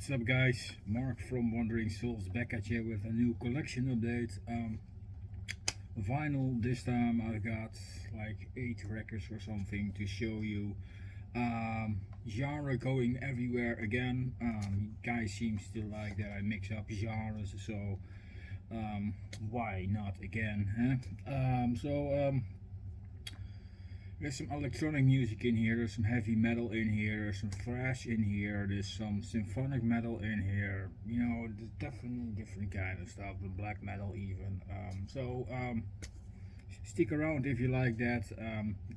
What's up guys, Mark from Wandering Souls back at you with a new collection update. Vinyl this time. I've got like 8 records or something to show you. Genre going everywhere again. Guys seems to like that I mix up genres, so why not again, huh? There's some electronic music in here, there's some heavy metal in here, there's some thrash in here, there's some symphonic metal in here, you know, there's definitely different kind of stuff, the black metal even. Stick around if you like that.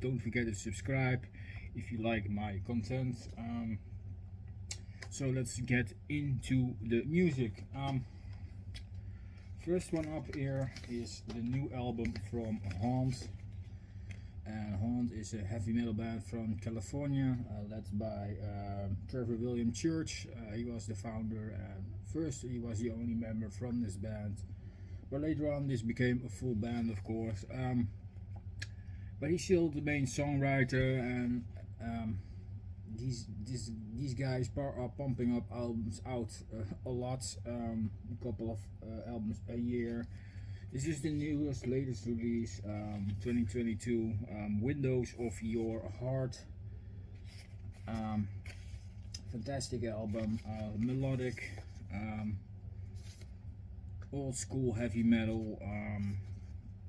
Don't forget to subscribe if you like my content. So let's get into the music. First one up here is the new album from Haunt. And Haunt is a heavy metal band from California, led by Trevor William Church. He was the founder, and first he was the only member from this band, but later on this became a full band, of course. But he's still the main songwriter, and these guys are pumping up albums out a lot, a couple of albums a year. This is the newest, latest release, 2022, Windows of Your Heart. Fantastic album, melodic, old school heavy metal.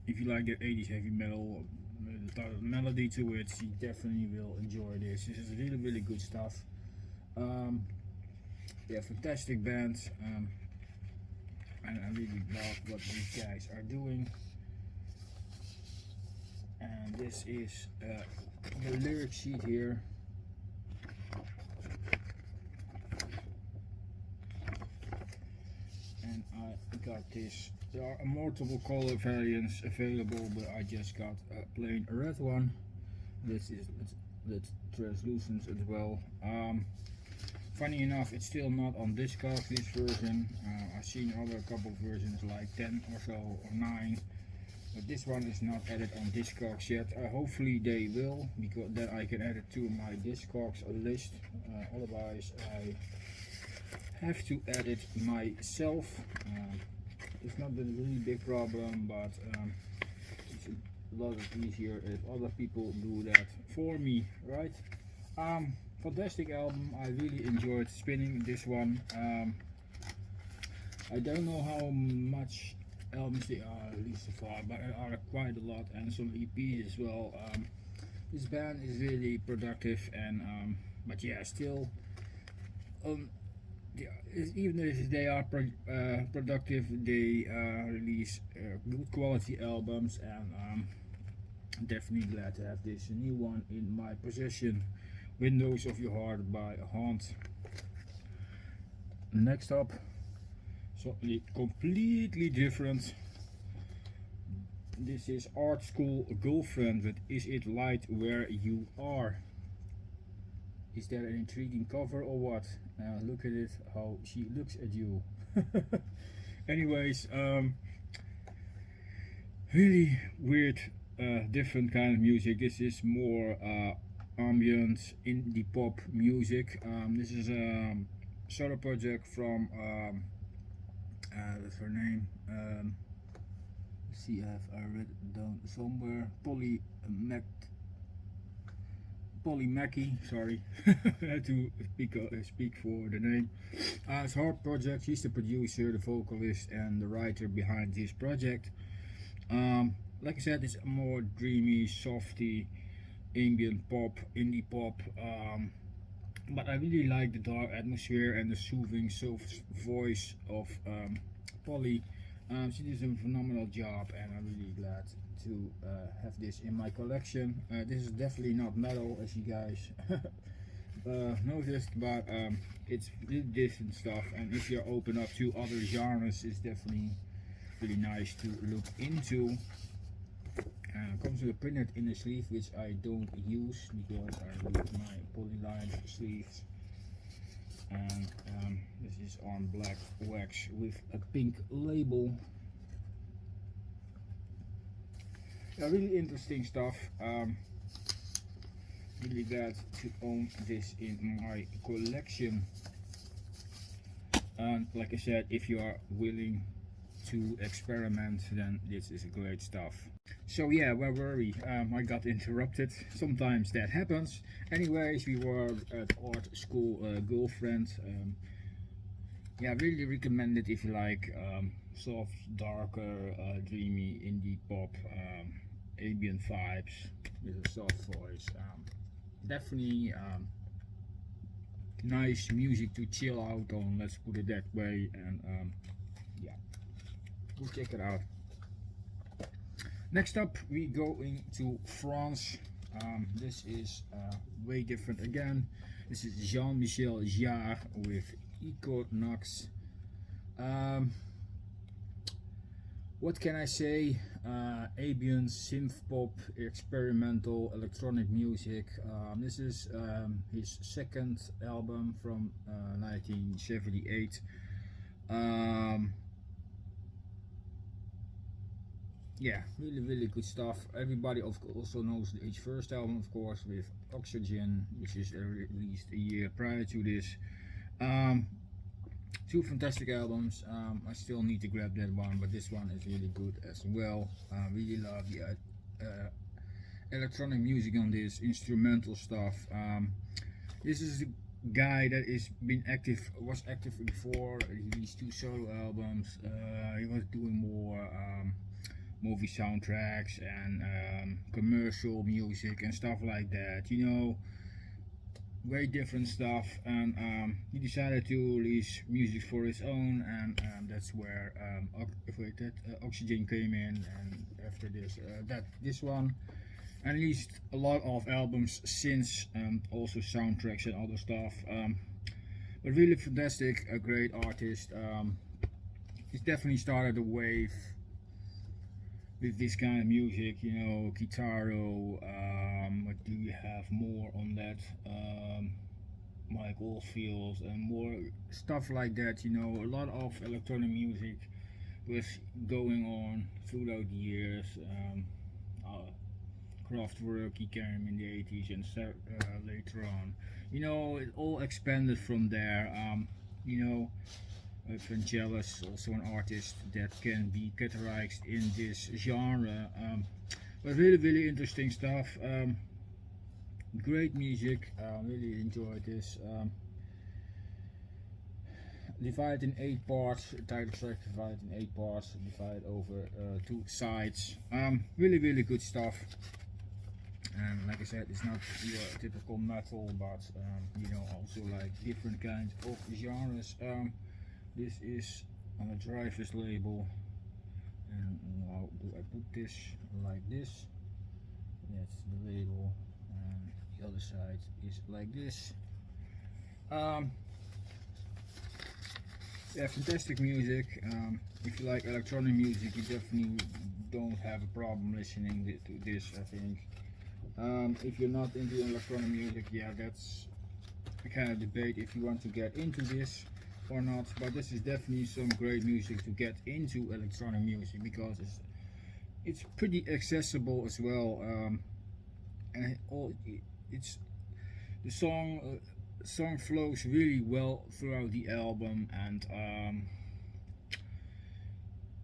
If you like the 80s heavy metal, the melody to it, you definitely will enjoy this. This is really, really good stuff. Yeah, fantastic band. And I really love what these guys are doing. And this is the lyric sheet here. And I got this. There are multiple color variants available, but I just got a plain red one. This is that's translucent as well. Funny enough, it's still not on Discogs, this version. I've seen other couple versions like 10 or so or 9, but this one is not added on Discogs yet. Hopefully they will, because then I can add it to my Discogs list. Otherwise I have to add it myself. It's not a really big problem, but it's a lot easier if other people do that for me, right? Fantastic album. I really enjoyed spinning this one. I don't know how much albums they are released so far, but there are quite a lot, and some EPs as well. This band is really productive, and but yeah, still, even if they are productive, they release good quality albums, and I'm definitely glad to have this new one in my possession. Windows of Your Heart by Haunt. Next up, something completely different. This is Art School Girlfriend with Is It Light Where You Are. Is that an intriguing cover or what? Look at it, how she looks at you. Anyways, really weird, different kind of music. This is more ambient indie pop music. This is a solo project from what's her name? Let's see, I read it down somewhere. Polly Mackey, sorry. I had to speak for the name. It's her project. She's the producer, the vocalist, and the writer behind this project. Like I said, it's a more dreamy, softy, ambient pop, indie pop, but I really like the dark atmosphere and the soothing soft voice of Polly. She did a phenomenal job, and I'm really glad to have this in my collection. This is definitely not metal, as you guys noticed, but it's really different stuff, and if you're open up to other genres, it's definitely really nice to look into. Comes with a printed inner sleeve, which I don't use because I use my polyline sleeves. And this is on black wax with a pink label. Yeah, really interesting stuff. Really glad to own this in my collection. And like I said, if you are willing to experiment, then this is great stuff. So yeah, where were we? I got interrupted. Sometimes that happens. Anyways, we were at art school. Girlfriend. Yeah, really recommend it if you like soft, darker, dreamy indie pop, ambient vibes with a soft voice. Definitely nice music to chill out on. Let's put it that way. And yeah, go check it out. Next up, we go into France. This is way different again. This is Jean-Michel Jarre with Equinoxe. What can I say? Ambient, synth pop, experimental, electronic music. This is his second album from 1978. Yeah, really good stuff. Everybody also knows his first album, of course, with Oxygen, which is released a year prior to this. Two fantastic albums. I still need to grab that one, but this one is really good as well. Really love the electronic music on this, instrumental stuff. This is a guy that was active before. He released 2 solo albums. He was doing more movie soundtracks and commercial music and stuff like that, you know, very different stuff. And he decided to release music for his own, and that's where Oxygen came in, and after this this one, and released a lot of albums since, also soundtracks and other stuff. But really fantastic, a great artist. He's definitely started a wave with this kind of music, you know, guitaro. What do you have more on that? Mike Oldfield and more stuff like that, you know. A lot of electronic music was going on throughout the years. Kraftwerk, he came in the 80s and later on, you know, it all expanded from there. You know, Vangelis, also an artist that can be categorized in this genre. But really interesting stuff. Great music. Really enjoyed this. Divided in 8 parts. Title track divided in 8 parts. Divided over 2 sides. Really good stuff. And like I said, it's not your typical metal, but you know, also like different kinds of genres. This is on a driver's label, and how do I put this? Like this. That's the label, and the other side is like this. Yeah, fantastic music. If you like electronic music, you definitely don't have a problem listening to this, I think. If you're not into electronic music, yeah, that's a kind of debate if you want to get into this or not, but this is definitely some great music to get into electronic music, because it's pretty accessible as well. And it's the song flows really well throughout the album, and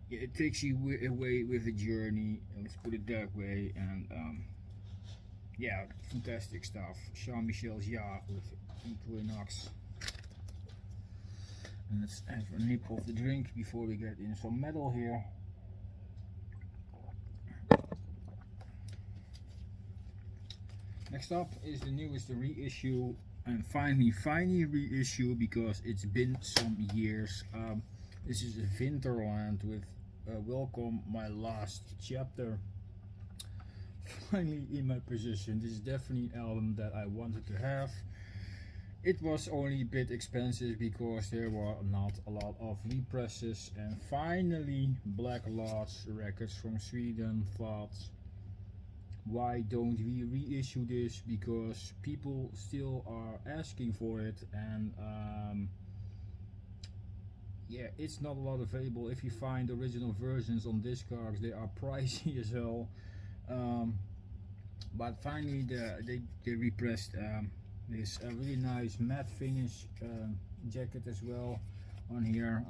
it takes you away with the journey, let's put it that way. And yeah, fantastic stuff. Jean-Michel Jarre with Equinoxe. And let's have a nip of the drink before we get in some metal here. Next up is the newest reissue, and finally reissue, because it's been some years. This is Vinterland with Welcome My Last Chapter. Finally in my possession. This is definitely an album that I wanted to have. It was only a bit expensive because there were not a lot of represses, and finally Black Lodge Records from Sweden thought, why don't we reissue this, because people still are asking for it, and yeah, it's not a lot available. If you find original versions on Discogs, they are pricey as hell. But finally they repressed this really nice matte finish jacket as well, on here.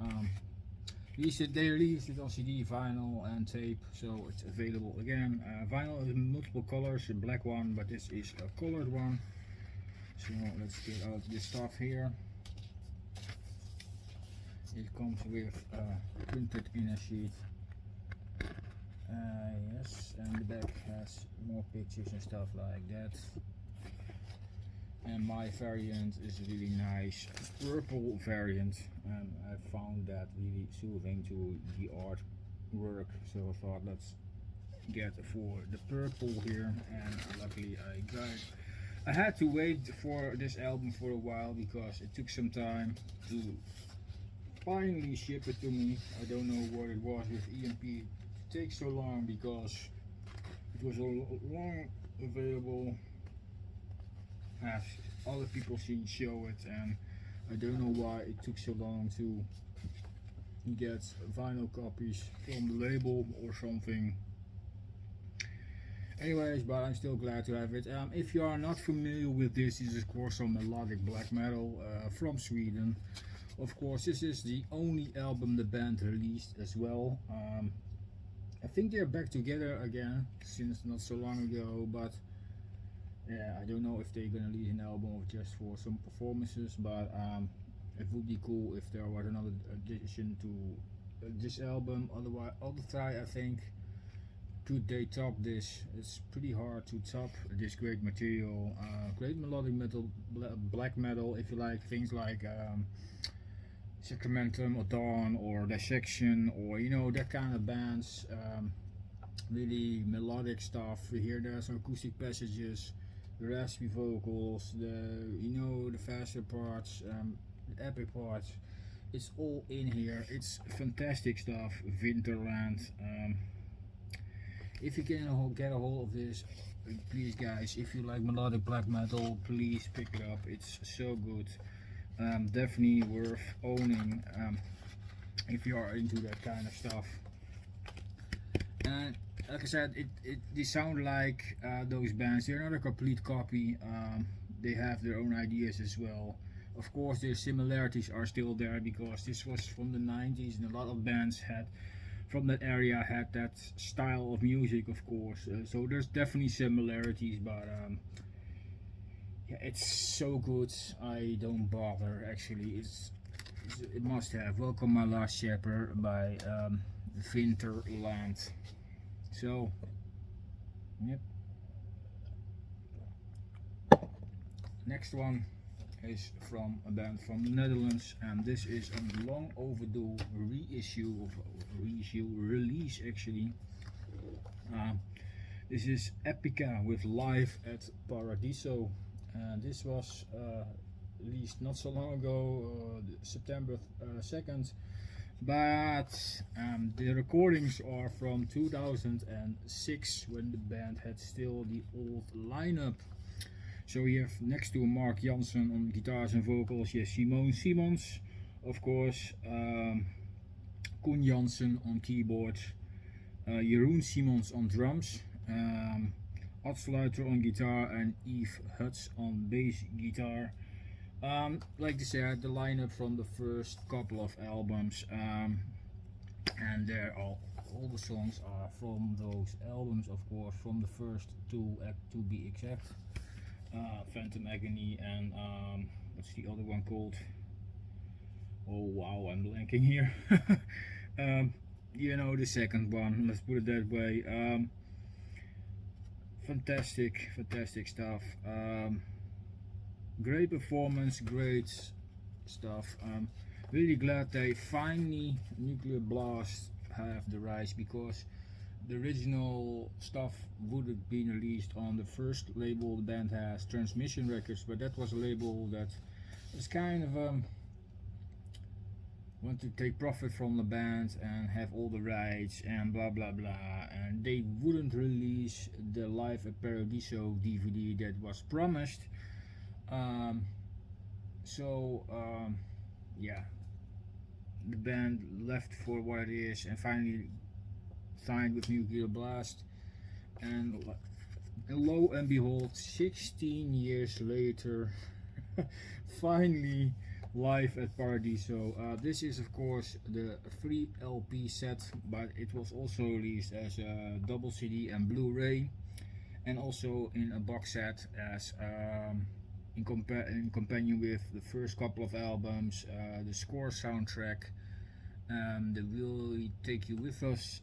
They released it on CD, vinyl, and tape, so it's available again. Vinyl is multiple colors, a black one, but this is a colored one. So let's get out this stuff here. It comes with printed inner sheet. Yes, and the back has more pictures and stuff like that. And my variant is a really nice purple variant, and I found that really soothing to the artwork, so I thought let's get for the purple here, and luckily I got it. I had to wait for this album for a while because it took some time to finally ship it to me. I don't know what it was with EMP. It takes so long because it was long available, as other people show it, and I don't know why it took so long to get vinyl copies from the label or something. Anyways, but I'm still glad to have it. If you are not familiar with this is of course some melodic black metal from Sweden. Of course, this is the only album the band released as well. I think they're back together again since not so long ago, but yeah, I don't know if they're gonna release an album or just for some performances, but it would be cool if there was another addition to this album. Otherwise, I'll try, I think. Could they top this? It's pretty hard to top this great material. Great melodic metal, black metal, if you like things like Sacramentum or Dawn or Dissection, or you know, that kind of bands. Really melodic stuff. Here there's some acoustic passages, the raspy vocals, the faster parts, the epic parts. It's all in here. It's fantastic stuff. Vinterland. If you can get a hold of this, please guys, if you like melodic black metal, please pick it up. It's so good. Definitely worth owning if you are into that kind of stuff. And like I said, they sound like those bands. They're not a complete copy. They have their own ideas as well. Of course, their similarities are still there because this was from the 90s, and a lot of bands from that area had that style of music, of course. So there's definitely similarities, but yeah, it's so good. I don't bother actually. It must have. Welcome My Last Chapter by Vinterland. So, yep. Next one is from a band from the Netherlands, and this is a long overdue release actually. This is Epica with Live at Paradiso, and this was released not so long ago, September 2nd, but the recordings are from 2006 when the band had still the old lineup. So we have next to Mark Jansen on guitars and vocals, yes, Simone Simons, of course, Koen Jansen on keyboards, Jeroen Simons on drums, Adsluiter on guitar, and Yves Huts on bass guitar. Like I said, the lineup from the first couple of albums, and there all the songs are from those albums, of course, from the first two to be exact. Phantom Agony and what's the other one called? Oh wow, I'm blanking here. You know, the second one, let's put it that way. Fantastic stuff. Great performance, great stuff. Really glad they finally, Nuclear Blast, have the rights, because the original stuff would have been released on the first label the band has, Transmission Records, but that was a label that was kind of want to take profit from the band and have all the rights and blah blah blah, and they wouldn't release the Live at Paradiso DVD that was promised. Yeah, the band left for what it is and finally signed with Nuclear Blast, and lo and behold, 16 years later finally live at Paradiso. This is of course the 3 LP set, but it was also released as a double CD and Blu-ray, and also in a box set as in companion with the first couple of albums, the score soundtrack, the Will Take You With Us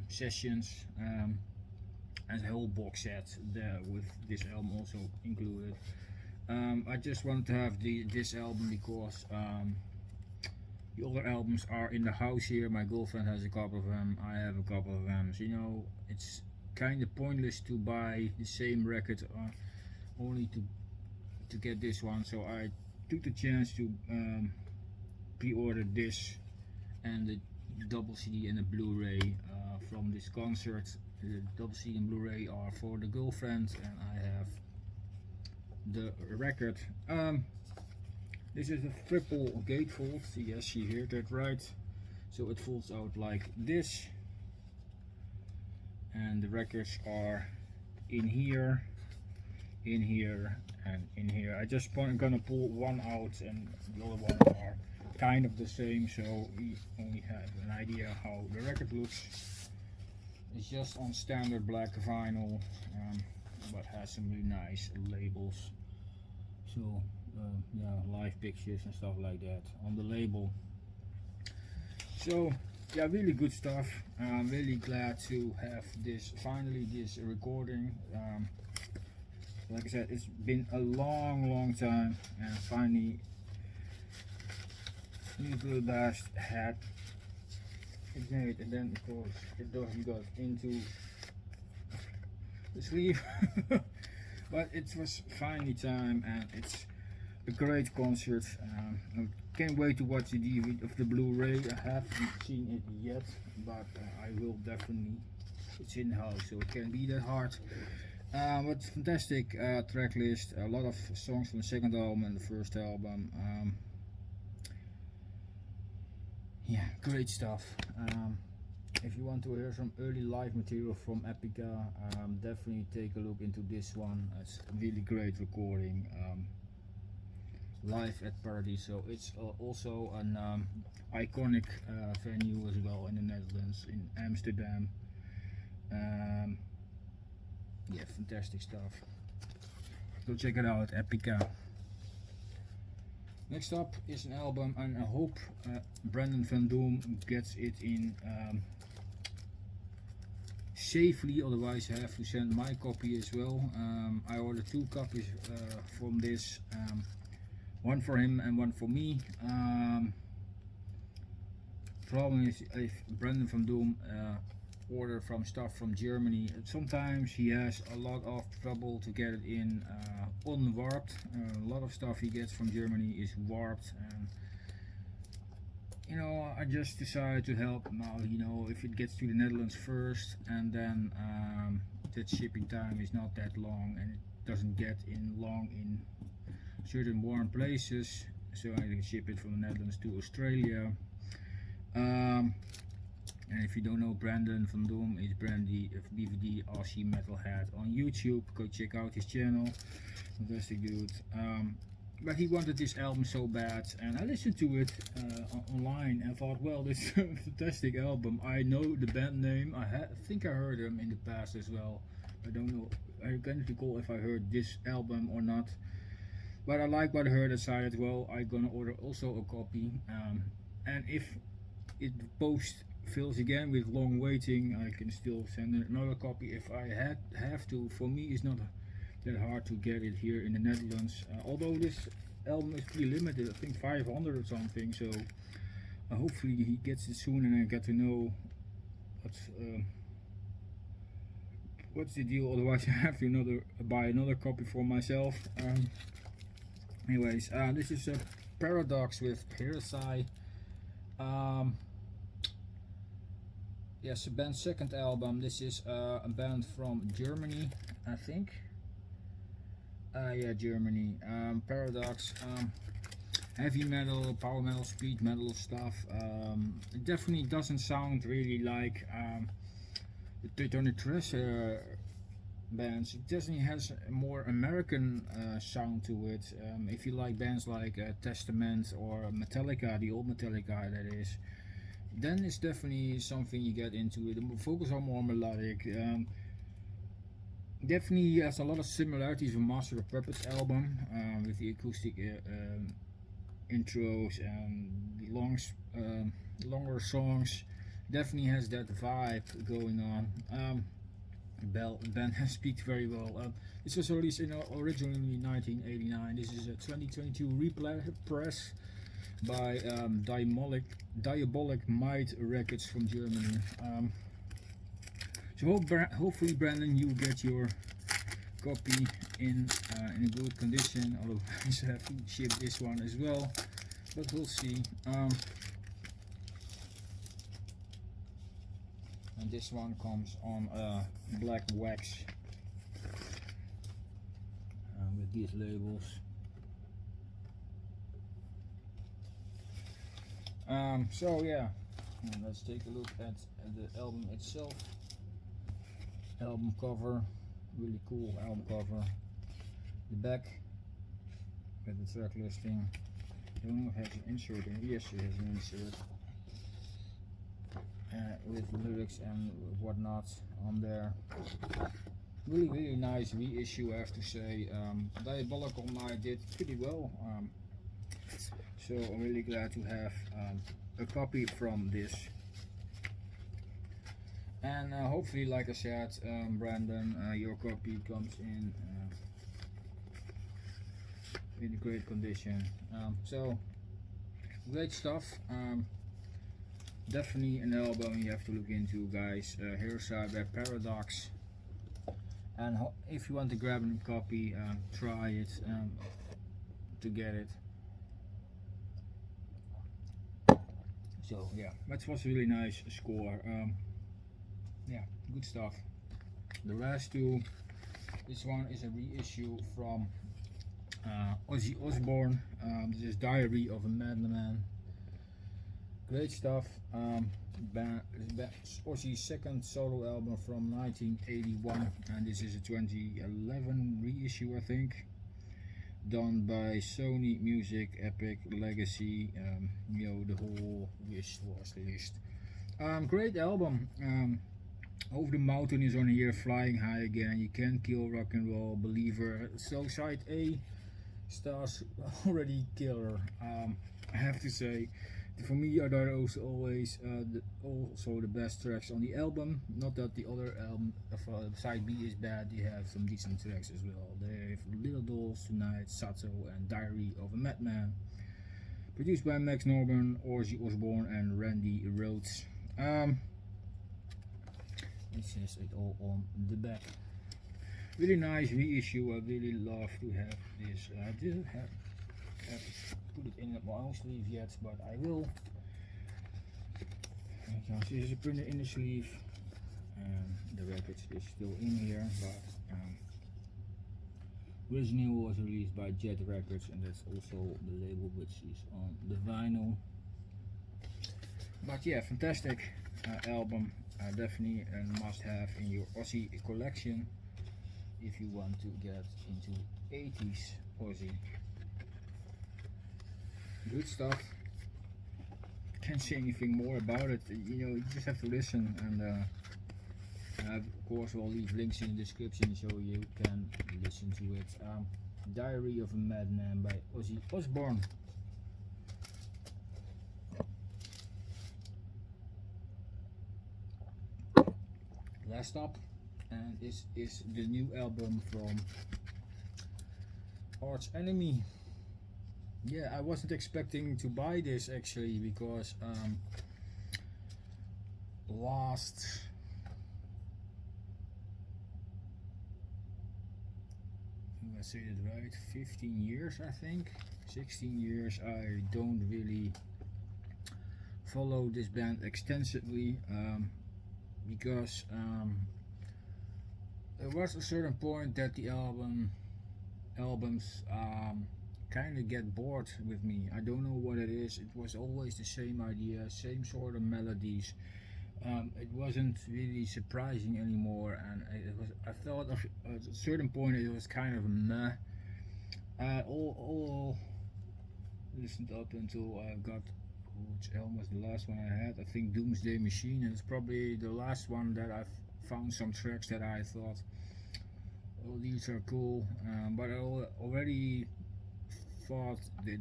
sessions, and a whole box set there with this album also included. I just wanted to have this album because the other albums are in the house here. My girlfriend has a couple of them, I have a couple of them, so you know, it's kind of pointless to buy the same record only to get this one. So I took the chance to pre-order this and the double CD and the Blu-ray from this concert. The double CD and Blu-ray are for the girlfriend, and I have the record. This is a triple gatefold. Yes, you heard that right. So it folds out like this, and the records are in here, and in here. I just gonna pull one out, and the other ones are kind of the same, so we only have an idea how the record looks. It's just on standard black vinyl, but has some really nice labels. So yeah, live pictures and stuff like that on the label. So yeah, really good stuff. I'm really glad to have this recording. Like I said, it's been a long time, and finally these little dust had it made, and then of course it doesn't go into the sleeve. But it was finally time, and it's a great concert. I can't wait to watch the DVD of the Blu-ray. I haven't seen it yet, but I will definitely. It's in house, so it can't be that hard. But fantastic track list. A lot of songs from the second album and the first album. Yeah, great stuff. If you want to hear some early live material from Epica, definitely take a look into this one. It's a really great recording. Live at Paradiso. It's also an iconic venue as well in the Netherlands, in Amsterdam. Yeah, fantastic stuff. Go check it out, Epica. Next up is an album, and I hope Brandon Van Doom gets it in safely, otherwise I have to send my copy as well. I ordered 2 copies from this, one for him and one for me. Problem is, if Brandon Van Doom order from stuff from Germany, sometimes he has a lot of trouble to get it in unwarped. A lot of stuff he gets from Germany is warped, and you know, I just decided to help him out. You know, if it gets to the Netherlands first, and then that shipping time is not that long, and it doesn't get in long in certain warm places, so I can ship it from the Netherlands to Australia. And if you don't know Brandon Van Doom, is Brandy DVD Aussie Metalhead on YouTube. Go check out his channel. Fantastic dude. But he wanted this album so bad, and I listened to it online and thought, well, this is a fantastic album. I know the band name. I think I heard them in the past as well. I don't know. I can't recall if I heard this album or not. But I like what I heard. I decided, well, I'm gonna order also a copy. And if it post fills again with long waiting, I can still send another copy if I have to. For me, it's not that hard to get it here in the Netherlands, although this album is pretty limited, I think 500 or something, so hopefully he gets it soon and I get to know what's the deal. Otherwise I have to buy another copy for myself. Anyways, this is a Paradox with Heresy. Yes, a band's second album. This is a band from Germany, I think. Yeah, Germany. Paradox. Heavy metal, power metal, speed metal stuff. It definitely doesn't sound really like the Tony Treasure bands. It definitely has a more American sound to it. If you like bands like Testament or Metallica, the old Metallica that is, then it's definitely something you get into. The vocals are more melodic. Definitely has a lot of similarities with Master of Puppets album, with the acoustic intros and the longer songs. Definitely has that vibe going on. Ben has speaks very well. This was released originally in 1989. This is a 2022 repress by Diabolic Might Records from Germany. So hopefully, Brandon, you get your copy in a good condition. Although I have to ship this one as well, but we'll see. And this one comes on black wax with these labels. So yeah, let's take a look at the album itself. Album cover, really cool album cover. The back with the track listing. I don't know if it has an insert in. Yes, it has an insert. With lyrics and whatnot on there. Really nice reissue, I have to say. Diabolical Might did pretty well. So I'm really glad to have a copy from this. And hopefully, like I said, Brandon, your copy comes in great condition. So great stuff. Definitely an album you have to look into, guys. Heresy by Paradox. And if you want to grab a copy, try it to get it. So yeah, that was a really nice score. Yeah, good stuff. The last two, this one is a reissue from Ozzy Osbourne. This is Diary of a Madman. Great stuff. Ozzy's second solo album from 1981, and this is a 2011 reissue, I think, done by Sony Music, Epic, Legacy. The whole wish list. Great album. Over the Mountain is on here, Flying High Again, You Can't Kill Rock and Roll, Believer. So side A stars already killer. I have to say, for me are those always also the best tracks on the album. Not that the other album side B is bad, they have some decent tracks as well. They have Little Dolls, Tonight, Sato, and Diary of a Madman. Produced by Max Norman, Ozzy Osbourne, and Randy Rhoads. It says it all on the back. Really nice reissue. I really love to have this. I didn't have put it in my own sleeve yet, but I will. You can see there's a printer in the sleeve, and the record is still in here. But originally was released by Jet Records, and that's also the label which is on the vinyl. But yeah, fantastic album. Definitely a must-have in your Ozzy collection if you want to get into 80s Ozzy. Good stuff. Can't say anything more about it. You just have to listen, and of course I'll leave links in the description so you can listen to it. Diary of a Madman by Ozzy Osbourne. Last up, and this is the new album from Arch Enemy. Yeah, I wasn't expecting to buy this actually, because last I say it right, 15 years I think, 16 years, I don't really follow this band extensively. Because there was a certain point that the albums kind of get bored with me. I don't know what it is. It was always the same idea, same sort of melodies, it wasn't really surprising anymore, and I thought at a certain point it was kind of meh. All listened up until I got, which album was the last one I had? I think Doomsday Machine, and it's probably the last one that I've found some tracks that I thought, oh, these are cool, but I already thought that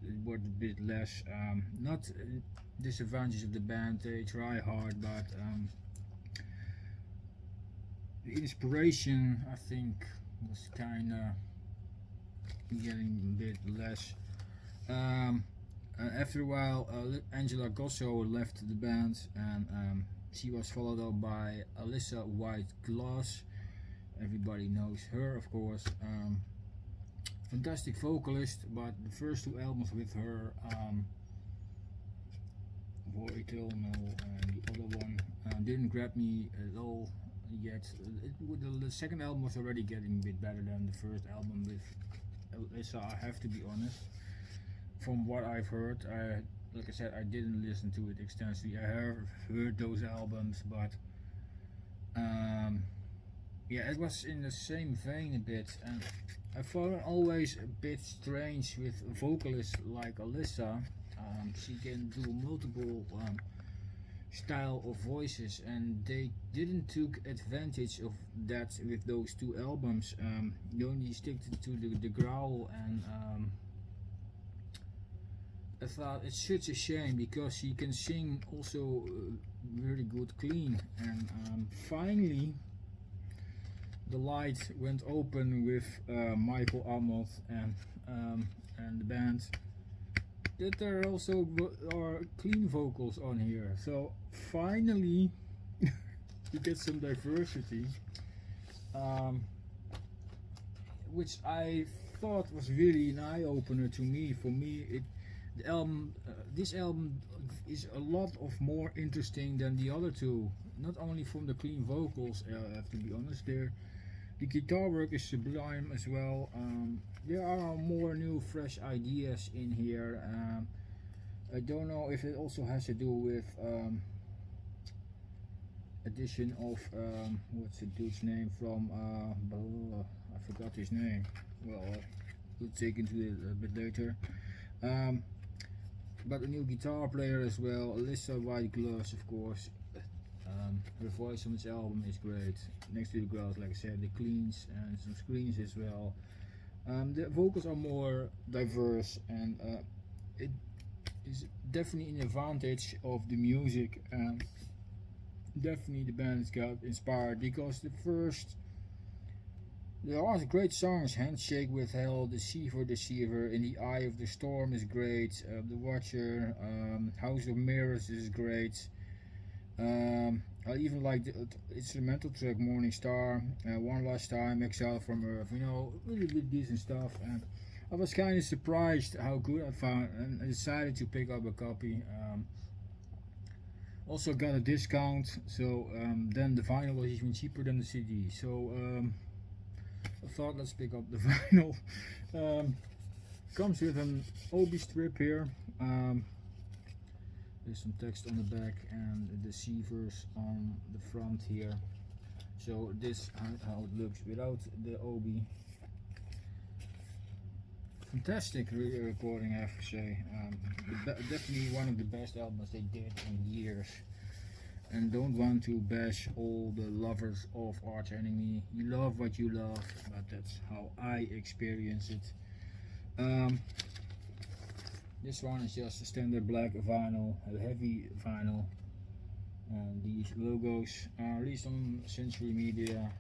it was a bit less. Not disadvantages of the band, they try hard, but the inspiration, I think, was kind of getting a bit less. After a while, Angela Gosso left the band, and she was followed up by Alyssa White Glass. Everybody knows her, of course. Fantastic vocalist, but the first two albums with her, War Eternal and the other one, didn't grab me at all yet. The second album was already getting a bit better than the first album with Alyssa, I have to be honest. From what I've heard, like I said, I didn't listen to it extensively. I have heard those albums, but yeah, it was in the same vein a bit, and I found it always a bit strange with a vocalist like Alyssa. She can do multiple style of voices, and they didn't took advantage of that with those two albums. You only stick to the growl, and I thought it's such a shame because she can sing also very good clean, and finally the light went open with Michael Amott and the band, that there also are clean vocals on here. So finally you get some diversity, which I thought was really an eye-opener to me. For me, the album, this album is a lot of more interesting than the other two. Not only from the clean vocals, I have to be honest. The guitar work is sublime as well. There are more new, fresh ideas in here. I don't know if it also has to do with addition of what's the dude's name from I forgot his name. Well, we'll take into it a bit later. But a new guitar player as well, Alyssa White Gloves, of course. Her voice on this album is great. Next to the growls, like I said, the cleans and some screens as well. The vocals are more diverse, and it is definitely an advantage of the music. Definitely the band got inspired because there are great songs. Handshake with Hell, Deceiver, In the Eye of the Storm is great. The Watcher, House of Mirrors is great. I even like the instrumental track Morning Star, One Last Time, Exile from Earth. You know, really decent stuff. And I was kind of surprised how good I found, and I decided to pick up a copy. Also got a discount, so then the vinyl was even cheaper than the CD. So I thought, let's pick up the vinyl. Comes with an Obi strip here. There's some text on the back and the Deceivers on the front here. So this how it looks without the Obi. Fantastic recording, I have to say. Definitely one of the best albums they did in years. And don't want to bash all the lovers of Arch Enemy. You love what you love, but that's how I experience it. This one is just a standard black vinyl, a heavy vinyl. These logos are released on Century Media.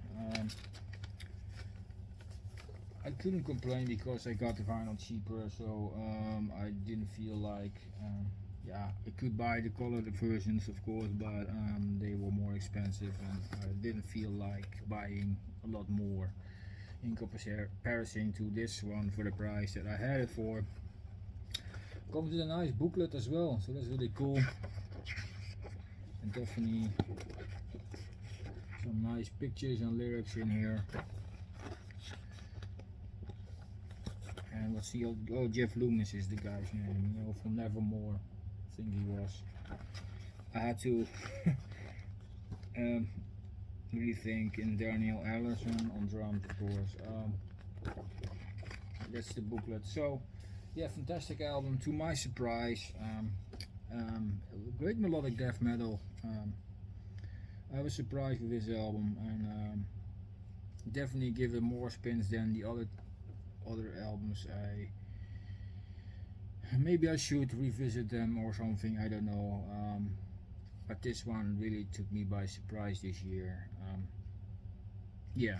I couldn't complain because I got the vinyl cheaper, so I didn't feel like, yeah, I could buy the colored versions, of course, but they were more expensive, and I didn't feel like buying a lot more in comparison to this one for the price that I had it for. Comes with a nice booklet as well, so that's really cool. And definitely some nice pictures and lyrics in here. And let's see, oh, Jeff Loomis is the guy's name, you know, from Nevermore, I think he was. I had to really think in Daniel Allison on drums, of course. That's the booklet. So yeah, fantastic album to my surprise. Great melodic death metal. I was surprised with this album, and definitely give it more spins than the other albums. Maybe I should revisit them or something. I don't know. But this one really took me by surprise this year. Yeah,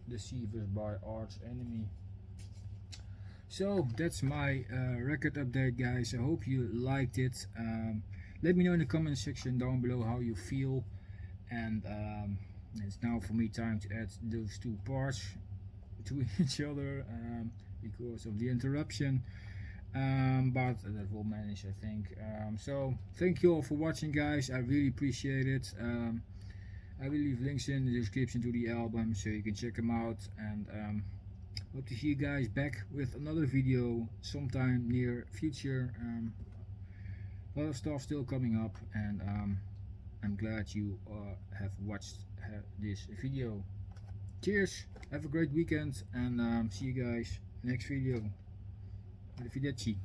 Deceivers by Arch Enemy. So that's my record update, guys. I hope you liked it. Let me know in the comment section down below how you feel, and it's now for me time to add those two parts to each other because of the interruption, but that will manage, I think. So thank you all for watching, guys. I really appreciate it. I will leave links in the description to the album so you can check them out, and hope to see you guys back with another video sometime near future. A lot of stuff still coming up, and I'm glad you have watched this video. Cheers, have a great weekend, and see you guys next video. Arrivederci.